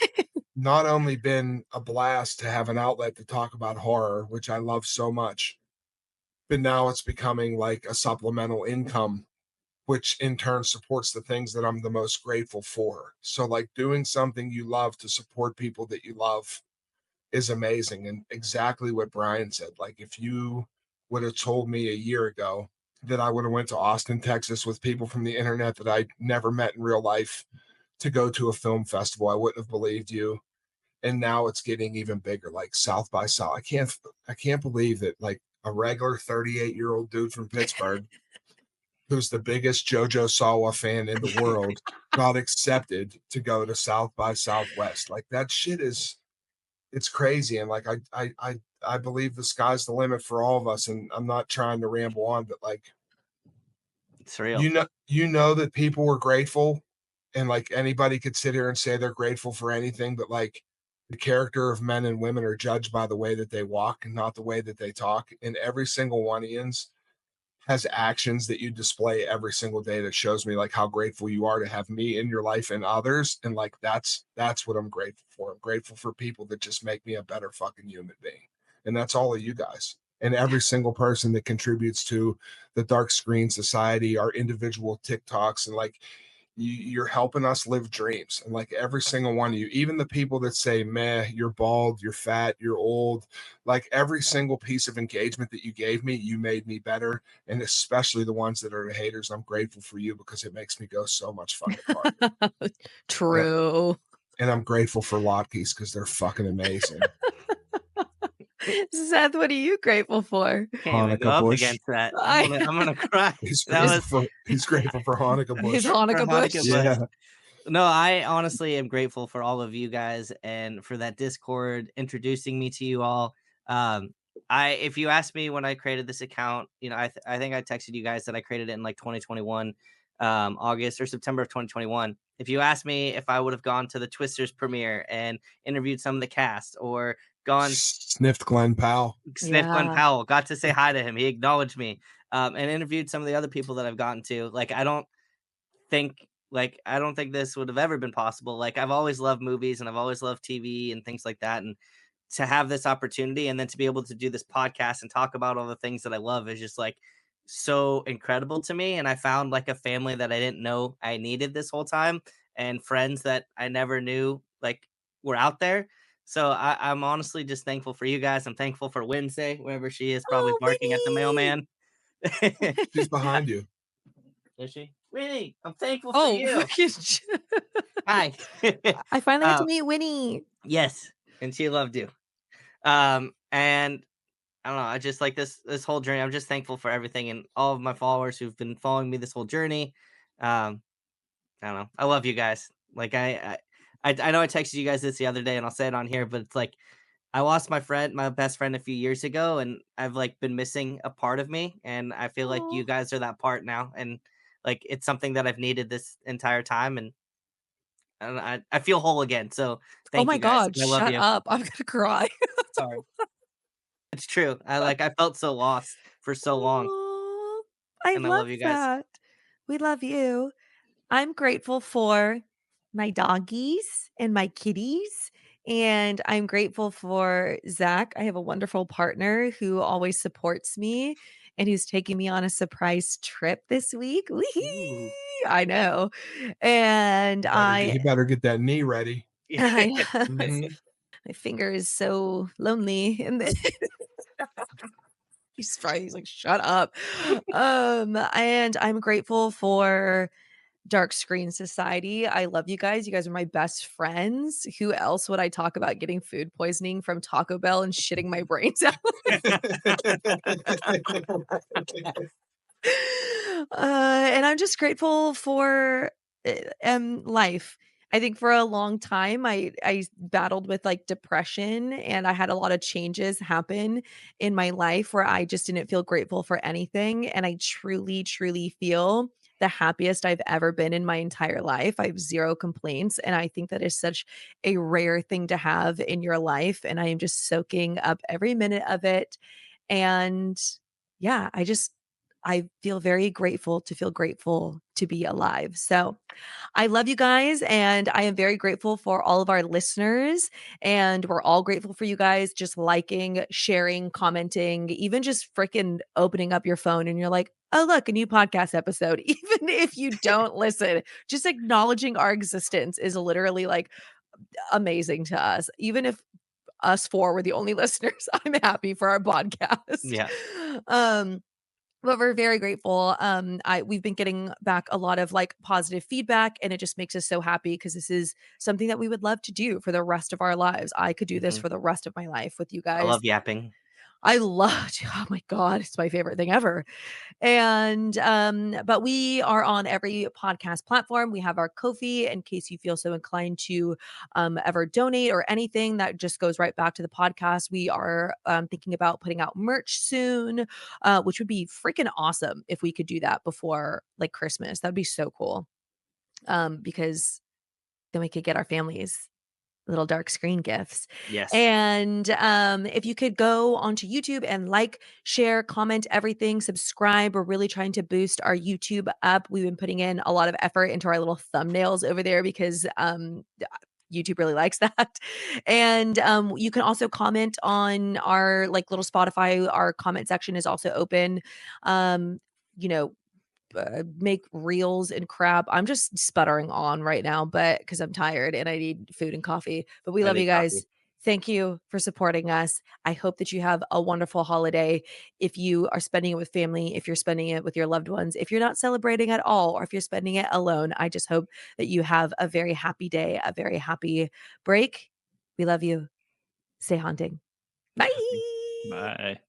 not only been a blast to have an outlet to talk about horror, which I love so much, but now it's becoming like a supplemental income, which in turn supports the things that I'm the most grateful for. So, like doing something you love to support people that you love is amazing. And exactly what Brian said. Like, if you would have told me a year ago that I would have went to Austin, Texas with people from the internet that I never met in real life to go to a film festival, I wouldn't have believed you. And now it's getting even bigger, like South by South. I can't believe that like a regular 38-year-old dude from Pittsburgh who's the biggest JoJo Sawa fan in the world, got accepted to go to South by Southwest. Like that shit is it's crazy. And like I believe the sky's the limit for all of us. And I'm not trying to ramble on, but like It's real. you know that people were grateful and like anybody could sit here and say they're grateful for anything, but like the character of men and women are judged by the way that they walk and not the way that they talk. And every single one, Ian's, has actions that you display every single day that shows me like how grateful you are to have me in your life and others. And like that's what I'm grateful for. I'm grateful for people that just make me a better fucking human being. And that's all of you guys. And every single person that contributes to the Dark Screen Society, our individual TikToks, and like you're helping us live dreams. And like every single one of you, even the people that say, meh, you're bald, you're fat, you're old, like every single piece of engagement that you gave me, you made me better. And especially the ones that are the haters, I'm grateful for you because it makes me go so much fucking farther. True. And I'm grateful for Latkes because they're fucking amazing. Seth, what are you grateful for? Can't even go Hanukkah up bush. against that. I'm gonna cry. He's That grateful was he's grateful for Hanukkah His bush. for Hanukkah bush. Hanukkah bush. Yeah. No, I honestly am grateful for all of you guys and for that Discord introducing me to you all. If you asked me when I created this account, you know, I think I texted you guys that I created it in like 2021, August or September of 2021. If you asked me if I would have gone to the Twisters premiere and interviewed some of the cast or gone Sniffed Glenn Powell. sniff Glenn Yeah. Powell, got to say hi to him, he acknowledged me, and interviewed some of the other people that I've gotten to. Like I don't think this would have ever been possible. Like I've always loved movies and I've always loved TV and things like that. And to have this opportunity and then to be able to do this podcast and talk about all the things that I love is just like so incredible to me. And I found like a family that I didn't know I needed this whole time and friends that I never knew like were out there. So I'm honestly just thankful for you guys. I'm thankful for Wednesday, wherever she is, probably Oh, barking at the Winnie. mailman. She's behind you. Is she? Winnie, I'm thankful for Oh, you. Hi. I finally got to Uh, meet Winnie. yes, and she loved you. And I don't know. I just like this whole journey. I'm just thankful for everything and all of my followers who've been following me this whole journey. Um, I don't know. I love you guys. Like I know I texted you guys this the other day, and I'll say it on here, but it's like I lost my best friend a few years ago, and I've like been missing a part of me, and I feel like Aw. you guys are that part now, and like it's something that I've needed this entire time, and I feel whole again. So Oh thank my you guys. god, I love shut you. up. I'm gonna cry. Sorry, it's true. I felt so lost for so long, Aw, I and I love love you guys. that. We love you. I'm grateful for my doggies and my kitties, and I'm grateful for Zach. I have a wonderful partner who always supports me and who's taking me on a surprise trip this week. Wee-hee. Ooh. I know. And He better get that knee ready. I Mhm. my finger is so lonely and then he's like, "Shut up." And I'm grateful for Dark Screen Society. I love you guys. You guys are my best friends. Who else would I talk about getting food poisoning from Taco Bell and shitting my brains out? And I'm just grateful for life. I think for a long time I battled with like depression and I had a lot of changes happen in my life where I just didn't feel grateful for anything and I truly feel the happiest I've ever been in my entire life. I have zero complaints and I think that is such a rare thing to have in your life and I am just soaking up every minute of it and yeah, I feel very grateful to feel grateful to be alive. So I love you guys, and I am very grateful for all of our listeners. And we're all grateful for you guys just liking, sharing, commenting, even just freaking opening up your phone and you're like, oh, look, a new podcast episode. Even if you don't listen, just acknowledging our existence is literally like amazing to us. Even if us four were the only listeners, I'm happy for our podcast. Yeah. Um, but we're very grateful. We've been getting back a lot of like positive feedback, and it just makes us so happy because this is something that we would love to do for the rest of our lives. I could do this Mhm. for the rest of my life with you I guys. love yapping. I love, oh my God, it's my favorite thing ever. And but we are on every podcast platform. We have our Kofi in case you feel so inclined to ever donate or anything that just goes right back to the podcast. We are thinking about putting out merch soon, which would be freaking awesome if we could do that before like Christmas. That'd be so cool. Because then we could get our families little dark screen gifts. Yes. And if you could go onto YouTube and like, share, comment everything, subscribe. We're really trying to boost our YouTube up. We've been putting in a lot of effort into our little thumbnails over there because YouTube really likes that. And you can also comment on our like little Spotify. Our comment section is also open. Um, you know, make reels and crap. I'm just sputtering on right now, but because I'm tired and I need food and coffee. But we I love need you coffee. guys. Thank you for supporting us. I hope that you have a wonderful holiday. If you are spending it with family, if you're spending it with your loved ones, if you're not celebrating at all, or if you're spending it alone, I just hope that you have a very happy day, a very happy break. We love you. Stay haunting. Bye. Happy. Bye.